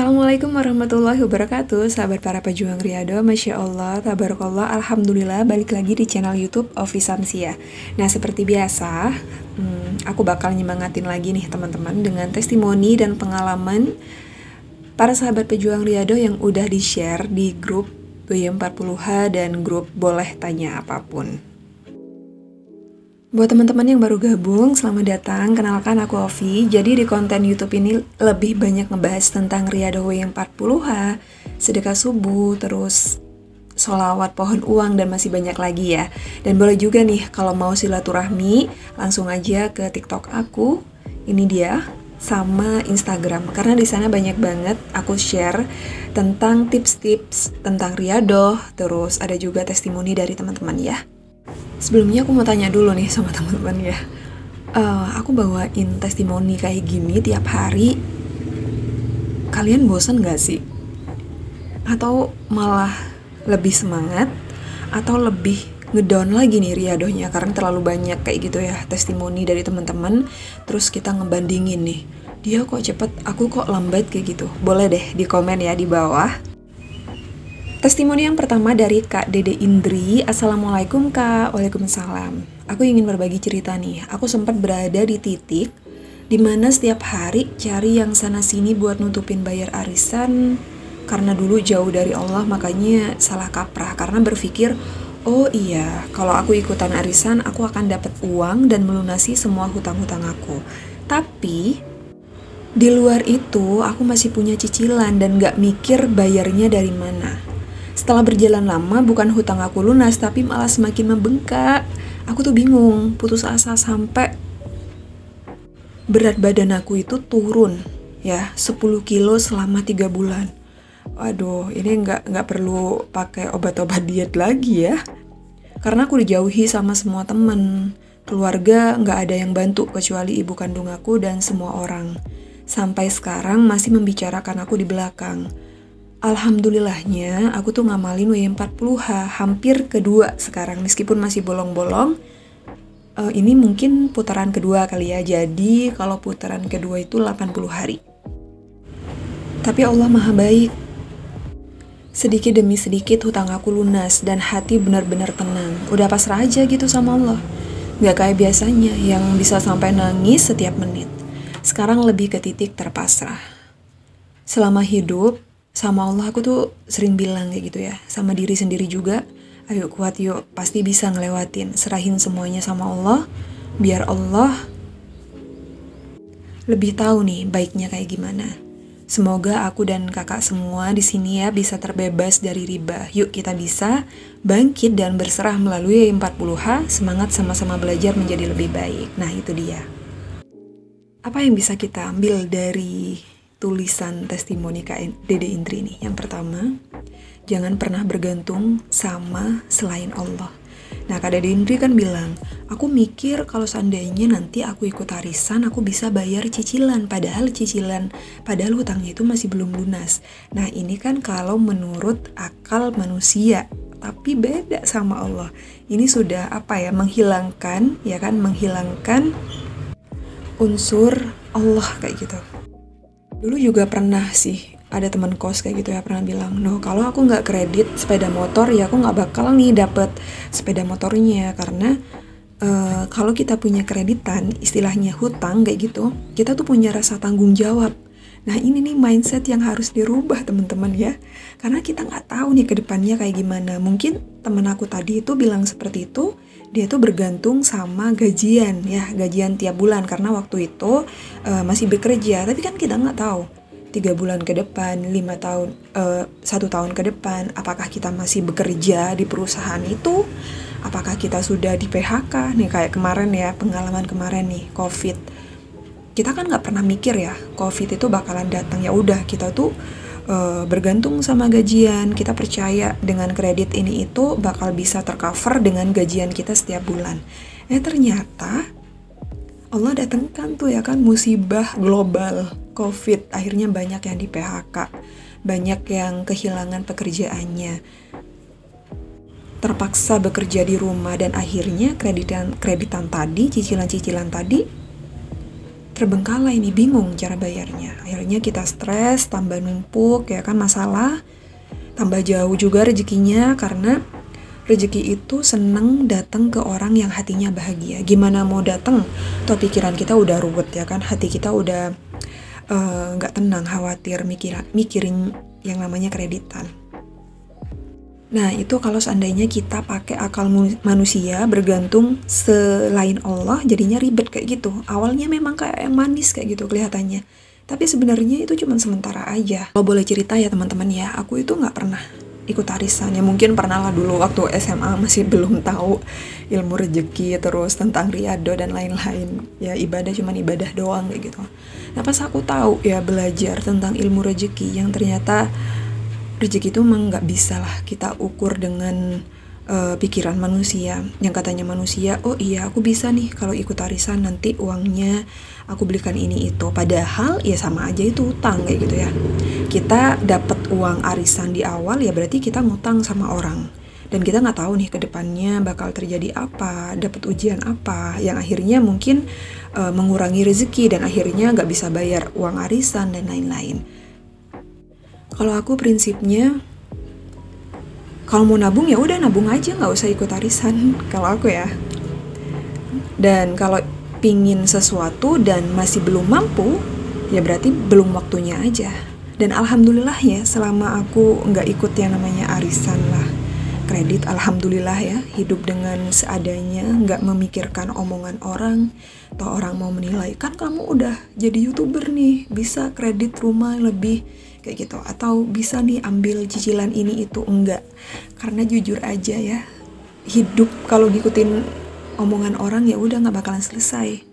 Assalamualaikum warahmatullahi wabarakatuh, sahabat para pejuang Riyadho. Masya Allah, tabarakallah, alhamdulillah, balik lagi di channel YouTube Ovi Samsia. Nah, seperti biasa, aku bakal nyemangatin lagi nih teman-teman dengan testimoni dan pengalaman para sahabat pejuang Riyadho yang udah di-share di grup W40H dan grup Boleh Tanya Apapun. Buat teman-teman yang baru gabung, selamat datang. Kenalkan aku Ovi. Jadi di konten YouTube ini lebih banyak ngebahas tentang Riyadho W40H, sedekah subuh, terus sholawat pohon uang, dan masih banyak lagi ya. Dan boleh juga nih kalau mau silaturahmi, langsung aja ke TikTok aku. Ini dia, sama Instagram. Karena di sana banyak banget aku share tentang tips-tips tentang Riyadho, terus ada juga testimoni dari teman-teman ya. Sebelumnya aku mau tanya dulu nih sama teman-teman ya. Aku bawain testimoni kayak gini tiap hari. Kalian bosan gak sih? Atau malah lebih semangat? Atau lebih ngedown lagi nih Riyadhonya karena terlalu banyak kayak gitu ya testimoni dari teman-teman. Terus kita ngebandingin nih, dia kok cepet, aku kok lambat kayak gitu. Boleh deh di komen ya di bawah. Testimoni yang pertama dari Kak Dede Indri. Assalamualaikum Kak. Waalaikumsalam. Aku ingin berbagi cerita nih. Aku sempat berada di titik dimana setiap hari cari yang sana sini buat nutupin bayar arisan. Karena dulu jauh dari Allah, makanya salah kaprah. Karena berpikir, oh iya, kalau aku ikutan arisan, aku akan dapat uang dan melunasi semua hutang-hutang aku. Tapi di luar itu, aku masih punya cicilan dan gak mikir bayarnya dari mana. Setelah berjalan lama, bukan hutang aku lunas, tapi malah semakin membengkak. Aku tuh bingung, putus asa sampai berat badan aku itu turun, ya 10 kilo selama 3 bulan. Waduh, ini nggak perlu pakai obat-obat diet lagi ya. Karena aku dijauhi sama semua temen, keluarga nggak ada yang bantu kecuali ibu kandung aku dan semua orang. Sampai sekarang masih membicarakan aku di belakang. Alhamdulillahnya, aku tuh ngamalin W40H hampir kedua sekarang, meskipun masih bolong-bolong. Ini mungkin putaran kedua kali ya, jadi kalau putaran kedua itu 80 hari. Tapi Allah maha baik. Sedikit demi sedikit hutang aku lunas dan hati benar-benar tenang. Udah pasrah aja gitu sama Allah. Gak kayak biasanya yang bisa sampai nangis setiap menit. Sekarang lebih ke titik terpasrah. Selama hidup, sama Allah aku tuh sering bilang kayak gitu ya, sama diri sendiri juga, ayo kuat yuk, pasti bisa ngelewatin, serahin semuanya sama Allah, biar Allah lebih tahu nih baiknya kayak gimana. Semoga aku dan kakak semua di sini ya bisa terbebas dari riba. Yuk kita bisa bangkit dan berserah melalui 40H, semangat sama-sama belajar menjadi lebih baik. Nah itu dia. Apa yang bisa kita ambil dari tulisan testimoni Kak Dede Indri nih? Yang pertama, jangan pernah bergantung sama selain Allah. Nah, Kak Dede Indri kan bilang, aku mikir kalau seandainya nanti aku ikut arisan, aku bisa bayar cicilan, padahal hutangnya itu masih belum lunas. Nah, ini kan kalau menurut akal manusia, tapi beda sama Allah. Ini sudah menghilangkan unsur Allah kayak gitu. Dulu juga pernah sih ada teman kos kayak gitu ya, pernah bilang, no kalau aku nggak kredit sepeda motor ya aku nggak bakal nih dapet sepeda motornya. Karena kalau kita punya kreditan, istilahnya hutang kayak gitu, kita tuh punya rasa tanggung jawab. Nah ini nih mindset yang harus dirubah teman-teman ya, karena kita nggak tahu nih ke depannya kayak gimana. Mungkin temen aku tadi itu bilang seperti itu, dia tuh bergantung sama gajian tiap bulan, karena waktu itu masih bekerja. Tapi kan kita nggak tahu 3 bulan ke depan, 5 tahun, 1 tahun ke depan, apakah kita masih bekerja di perusahaan itu, apakah kita sudah di PHK nih, kayak kemarin ya, pengalaman kemarin nih COVID. Kita kan nggak pernah mikir ya COVID itu bakalan datang. Ya udah, kita tuh bergantung sama gajian, kita percaya dengan kredit ini itu bakal bisa tercover dengan gajian kita setiap bulan. Ternyata Allah datangkan tuh ya kan musibah global COVID, akhirnya banyak yang di PHK, banyak yang kehilangan pekerjaannya, terpaksa bekerja di rumah, dan akhirnya kreditan tadi, cicilan-cicilan tadi terbengkalai nih, bingung cara bayarnya. Akhirnya kita stres, tambah numpuk ya kan masalah, tambah jauh juga rezekinya, karena rezeki itu seneng datang ke orang yang hatinya bahagia. Gimana mau datang? Toh pikiran kita udah ruwet ya kan, hati kita udah nggak tenang, khawatir, mikirin yang namanya kreditan. Nah itu kalau seandainya kita pakai akal manusia, bergantung selain Allah, jadinya ribet kayak gitu. Awalnya memang kayak yang manis kayak gitu kelihatannya, tapi sebenarnya itu cuma sementara aja. Kalau boleh cerita ya teman-teman ya, aku itu nggak pernah ikut arisan. Ya mungkin pernah lah dulu waktu SMA, masih belum tahu ilmu rezeki, terus tentang riyado dan lain-lain. Ya ibadah cuman ibadah doang kayak gitu. Nah pas aku tahu ya belajar tentang ilmu rezeki, yang ternyata rezeki itu memang nggak bisa lah kita ukur dengan pikiran manusia. Yang katanya manusia, oh iya aku bisa nih kalau ikut arisan nanti uangnya aku belikan ini itu. Padahal ya sama aja itu utang kayak gitu ya. Kita dapat uang arisan di awal ya berarti kita ngutang sama orang. Dan kita nggak tahu nih ke depannya bakal terjadi apa, dapat ujian apa, yang akhirnya mungkin mengurangi rezeki dan akhirnya nggak bisa bayar uang arisan dan lain-lain. Kalau aku prinsipnya, kalau mau nabung ya udah nabung aja, nggak usah ikut arisan. Kalau aku ya. Dan kalau pingin sesuatu dan masih belum mampu, ya berarti belum waktunya aja. Dan alhamdulillah ya, selama aku nggak ikut yang namanya arisan lah, kredit, alhamdulillah ya, hidup dengan seadanya, nggak memikirkan omongan orang, atau orang mau menilai, kan kamu udah jadi YouTuber nih, bisa kredit rumah lebih kayak gitu, atau bisa nih ambil cicilan ini itu. Enggak, karena jujur aja ya, hidup kalau ngikutin omongan orang ya udah nggak bakalan selesai.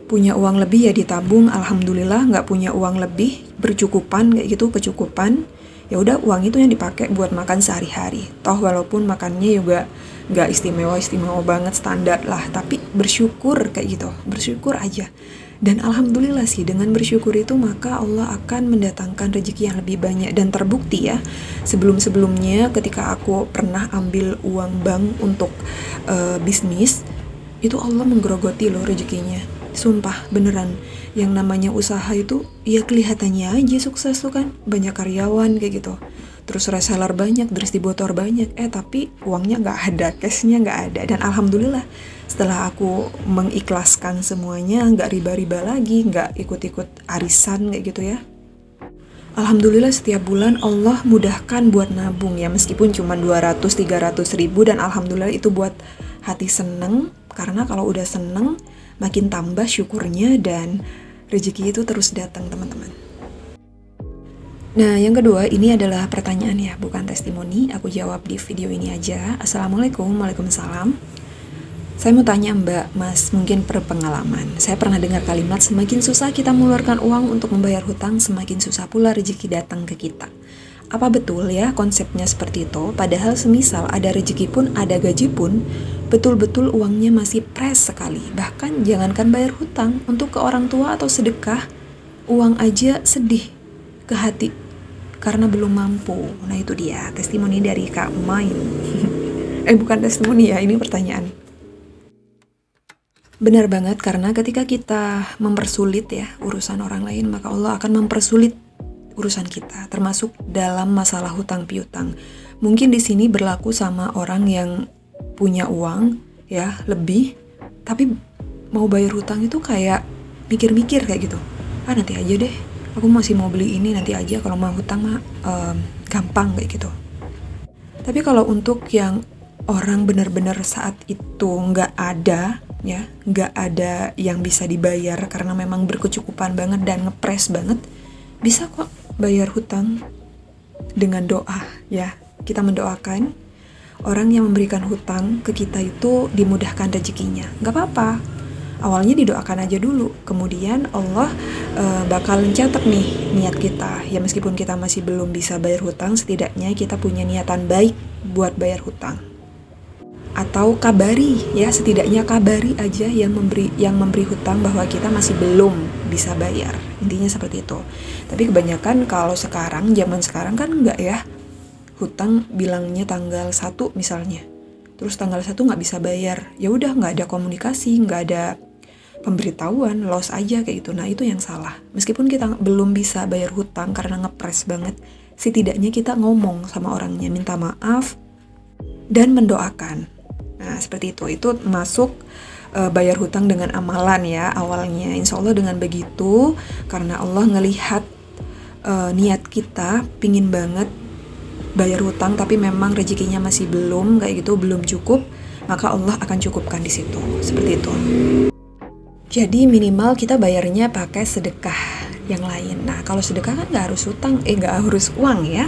Punya uang lebih ya ditabung, alhamdulillah. Nggak punya uang lebih, bercukupan kayak gitu, kecukupan, ya udah uang itu yang dipakai buat makan sehari-hari. Toh walaupun makannya juga nggak istimewa banget, standar lah, tapi bersyukur kayak gitu, bersyukur aja. Dan alhamdulillah sih, dengan bersyukur itu maka Allah akan mendatangkan rezeki yang lebih banyak. Dan terbukti ya, sebelum-sebelumnya ketika aku pernah ambil uang bank untuk bisnis, itu Allah menggerogoti loh rezekinya. Sumpah beneran, yang namanya usaha itu ya kelihatannya aja sukses tuh kan, banyak karyawan kayak gitu, terus reseller banyak, distributor banyak, tapi uangnya nggak ada, cashnya nggak ada. Dan alhamdulillah setelah aku mengikhlaskan semuanya, nggak riba-riba lagi, nggak ikut-ikut arisan kayak gitu ya, alhamdulillah setiap bulan Allah mudahkan buat nabung ya, meskipun cuma 200-300 ribu, dan alhamdulillah itu buat hati seneng, karena kalau udah seneng makin tambah syukurnya dan rezeki itu terus datang teman-teman. Nah yang kedua, ini adalah pertanyaan ya, bukan testimoni, aku jawab di video ini aja. Assalamualaikum, waalaikumsalam. Saya mau tanya Mbak, Mas, mungkin berpengalaman. Saya pernah dengar kalimat, semakin susah kita mengeluarkan uang untuk membayar hutang, semakin susah pula rezeki datang ke kita. Apa betul ya konsepnya seperti itu? Padahal semisal ada rezeki pun, ada gaji pun, betul-betul uangnya masih pres sekali. Bahkan jangankan bayar hutang, untuk ke orang tua atau sedekah, uang aja sedih ke hati karena belum mampu. Nah itu dia, testimoni dari Kak Main. Bukan testimoni ya, ini pertanyaan. Benar banget, karena ketika kita mempersulit ya urusan orang lain, maka Allah akan mempersulit urusan kita, termasuk dalam masalah hutang piutang. Mungkin di sini berlaku sama orang yang punya uang ya lebih, tapi mau bayar hutang itu kayak mikir-mikir kayak gitu. Nanti aja deh, aku masih mau beli ini, nanti aja, kalau mau hutang mah gampang kayak gitu. Tapi kalau untuk yang orang benar-benar saat itu nggak ada ya, nggak ada yang bisa dibayar karena memang berkecukupan banget dan ngepres banget, bisa kok bayar hutang dengan doa ya. Kita mendoakan orang yang memberikan hutang ke kita itu dimudahkan rezekinya. Nggak apa-apa, awalnya didoakan aja dulu, kemudian Allah bakal mencatat nih niat kita ya. Meskipun kita masih belum bisa bayar hutang, setidaknya kita punya niatan baik buat bayar hutang. Atau kabari ya, setidaknya kabari aja yang memberi hutang bahwa kita masih belum bisa bayar. Intinya seperti itu. Tapi kebanyakan kalau sekarang, zaman sekarang kan enggak ya, hutang bilangnya tanggal 1 misalnya, terus tanggal 1 nggak bisa bayar, ya udah nggak ada komunikasi, nggak ada pemberitahuan, loss aja kayak gitu. Nah itu yang salah. Meskipun kita belum bisa bayar hutang karena ngepres banget, setidaknya kita ngomong sama orangnya, minta maaf dan mendoakan. Nah seperti itu masuk bayar hutang dengan amalan ya awalnya. Insya Allah dengan begitu, karena Allah ngelihat niat kita pingin banget bayar hutang tapi memang rezekinya masih belum kayak gitu, belum cukup, maka Allah akan cukupkan di situ. Seperti itu. Jadi minimal kita bayarnya pakai sedekah yang lain. Nah kalau sedekah kan nggak harus hutang, nggak harus uang ya.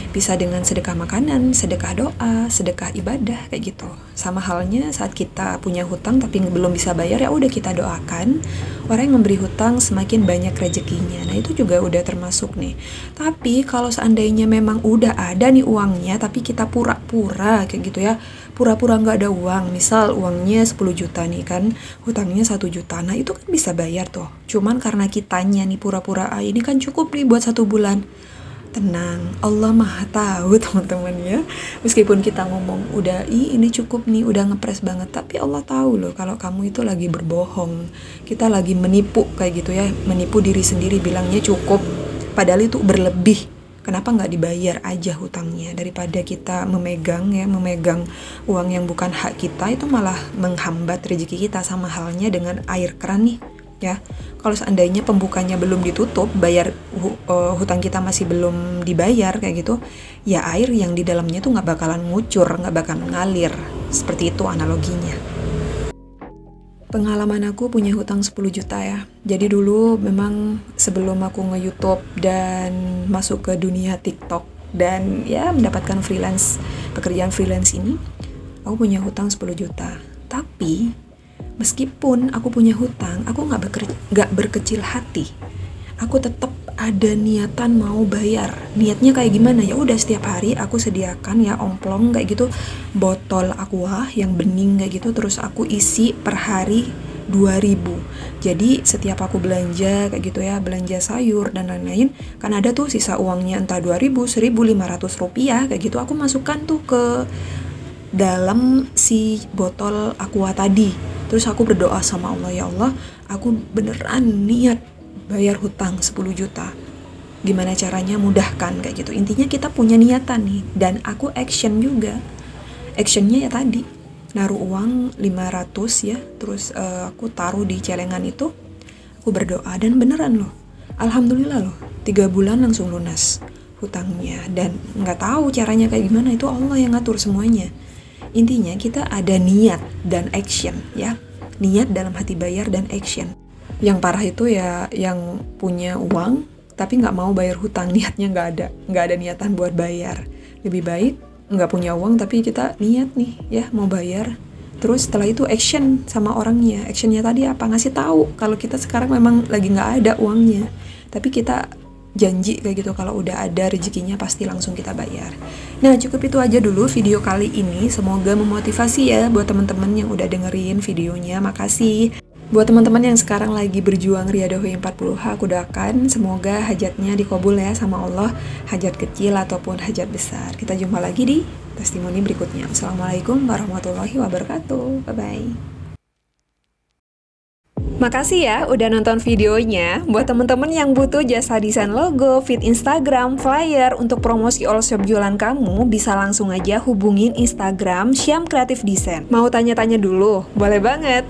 Bisa dengan sedekah makanan, sedekah doa, sedekah ibadah kayak gitu. Sama halnya saat kita punya hutang tapi belum bisa bayar, ya udah kita doakan. Orang yang memberi hutang semakin banyak rezekinya. Nah itu juga udah termasuk nih. Tapi kalau seandainya memang udah ada nih uangnya, tapi kita pura-pura kayak gitu ya, pura-pura nggak ada uang. Misal uangnya 10 juta nih kan, hutangnya 1 juta. Nah itu kan bisa bayar tuh. Cuman karena kitanya nih pura-pura, ini kan cukup nih buat 1 bulan. Tenang, Allah maha tahu teman-teman ya. Meskipun kita ngomong udah ini cukup nih, udah ngepres banget, tapi Allah tahu loh kalau kamu itu lagi berbohong. Kita lagi menipu kayak gitu ya, menipu diri sendiri bilangnya cukup, padahal itu berlebih. Kenapa nggak dibayar aja hutangnya, daripada kita memegang uang yang bukan hak kita, itu malah menghambat rezeki kita. Sama halnya dengan air keran nih ya. Kalau seandainya pembukanya belum ditutup, bayar hutang kita masih belum dibayar kayak gitu, ya air yang di dalamnya tuh nggak bakalan ngucur, nggak bakalan ngalir. Seperti itu analoginya. Pengalaman aku punya hutang 10 juta ya. Jadi dulu memang sebelum aku nge-YouTube dan masuk ke dunia TikTok dan ya mendapatkan pekerjaan freelance ini, aku punya hutang 10 juta. Tapi meskipun aku punya hutang, aku nggak berkecil hati. Aku tetap ada niatan mau bayar. Niatnya kayak gimana? Ya udah setiap hari aku sediakan ya omplong kayak gitu, botol aqua yang bening kayak gitu, terus aku isi per hari 2.000. Jadi setiap aku belanja kayak gitu ya, belanja sayur dan lain-lain, kan ada tuh sisa uangnya entah 2.000, 1.500 rupiah kayak gitu, aku masukkan tuh ke dalam si botol aqua tadi. Terus aku berdoa sama Allah, ya Allah, aku beneran niat bayar hutang 10 juta. Gimana caranya, mudahkan kayak gitu. Intinya kita punya niatan nih, dan aku action juga. Actionnya ya tadi, naruh uang 500 ya, terus aku taruh di celengan itu, aku berdoa, dan beneran loh, alhamdulillah loh, 3 bulan langsung lunas hutangnya. Dan nggak tahu caranya kayak gimana, itu Allah yang ngatur semuanya. Intinya kita ada niat dan action ya. Niat dalam hati bayar dan action. Yang parah itu ya yang punya uang tapi nggak mau bayar hutang, niatnya nggak ada niatan buat bayar. Lebih baik nggak punya uang tapi kita niat nih ya mau bayar. Terus setelah itu action sama orangnya. Actionnya tadi apa? Ngasih tahu kalau kita sekarang memang lagi nggak ada uangnya. Tapi kita janji kayak gitu, kalau udah ada rezekinya pasti langsung kita bayar. Nah cukup itu aja dulu video kali ini. Semoga memotivasi ya buat teman-teman yang udah dengerin videonya. Makasih. Buat teman-teman yang sekarang lagi berjuang Riyadhah WM 40H, aku doakan semoga hajatnya dikabul ya sama Allah, hajat kecil ataupun hajat besar. Kita jumpa lagi di testimoni berikutnya. Assalamualaikum warahmatullahi wabarakatuh. Bye-bye. Makasih ya udah nonton videonya. Buat temen-temen yang butuh jasa desain logo, feed Instagram, flyer untuk promosi all shop jualan kamu, bisa langsung aja hubungin Instagram Syam Creative Design. Mau tanya-tanya dulu? Boleh banget.